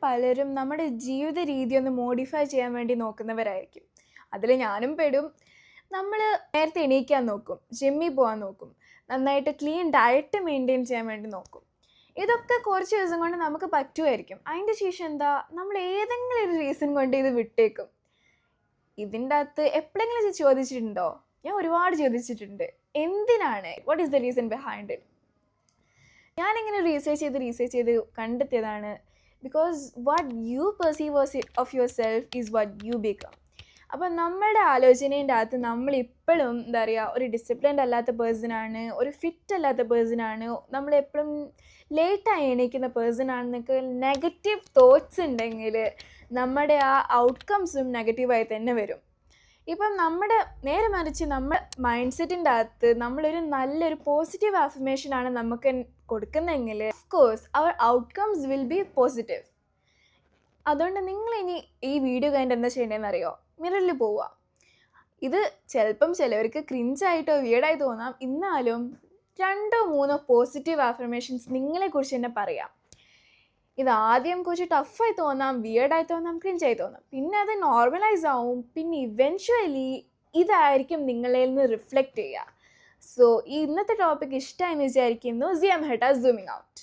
പലരും നമ്മുടെ ജീവിത രീതി ഒന്ന് മോഡിഫൈ ചെയ്യാൻ വേണ്ടി നോക്കുന്നവരായിരിക്കും. അതിൽ ഞാനും പെടും. നമ്മൾ നേരത്തെ എണീക്കാൻ നോക്കും, ജിമ്മിൽ പോകാൻ നോക്കും, നന്നായിട്ട് ക്ലീൻ ഡയറ്റ് മെയിൻറ്റെയിൻ ചെയ്യാൻ വേണ്ടി നോക്കും. ഇതൊക്കെ കുറച്ച് ദിവസം കൊണ്ട് നമുക്ക് പറ്റുമായിരിക്കും. അതിൻ്റെ ശേഷം എന്താ, നമ്മൾ ഏതെങ്കിലും ഒരു റീസൺ കൊണ്ട് ഇത് വിട്ടേക്കും. ഇതിൻ്റെ അകത്ത് എപ്പോഴെങ്കിലും ഇത് ചോദിച്ചിട്ടുണ്ടോ? ഞാൻ ഒരുപാട് ചോദിച്ചിട്ടുണ്ട്. എന്തിനാണ്? What is the reason behind it? ഞാനിങ്ങനെ റീസേർച്ച് ചെയ്ത് കണ്ടെത്തിയതാണ്. Because what you perceive of yourself is what you become. അപ്പം നമ്മുടെ ആലോചനേൻ്റെ അകത്ത് നമ്മളിപ്പോഴും എന്താ പറയുക, ഒരു ഡിസിപ്ലിൻഡ് അല്ലാത്ത പേഴ്സണാണ്, ഒരു ഫിറ്റ് അല്ലാത്ത പേഴ്സണാണ്, നമ്മളെപ്പോഴും ലേറ്റായി എണീക്കുന്ന പേഴ്സണാണെന്നൊക്കെ നെഗറ്റീവ് തോട്ട്സ് ഉണ്ടെങ്കിൽ നമ്മുടെ ആ ഔട്ട്കംസും നെഗറ്റീവായി തന്നെ വരും. ഇപ്പം നമ്മുടെ നേരെ മറിച്ച് നമ്മുടെ മൈൻഡ് സെറ്റിൻ്റെ അകത്ത് നമ്മളൊരു നല്ലൊരു പോസിറ്റീവ് അഫർമേഷനാണ് നമുക്ക് കൊടുക്കുന്നതെങ്കിൽ of course our outcomes will be positive. അതുകൊണ്ട് നിങ്ങളിനി ഈ വീഡിയോ കഴിഞ്ഞിട്ട് എന്താ ചെയ്യേണ്ടതെന്ന് അറിയോ? മിററിൽ പോവുക. ഇത് ചിലപ്പം ചിലവർക്ക് ക്രിഞ്ചായിട്ടോ വിയേർഡായി തോന്നാം. എന്നാലും 2-3 പോസിറ്റീവ് അഫർമേഷൻസ് നിങ്ങളെക്കുറിച്ച് തന്നെ പറയാം. ഇത് ആദ്യം കുറച്ച് ടഫായി തോന്നാം, വിയേർഡായി തോന്നാം, ക്രിഞ്ചായി തോന്നാം. പിന്നെ അത് നോർമലൈസ് ആവും. പിന്നെ ഇവൻച്വലി ഇതായിരിക്കും നിങ്ങളിൽ നിന്ന് റിഫ്ലക്റ്റ് ചെയ്യുക. സോ ഈ ഇന്നത്തെ ടോപ്പിക് ഇഷ്ടമായെന്ന് വിചാരിക്കുന്നു. സിയാം ഹെട്ട സൂമിങ് ഔട്ട്.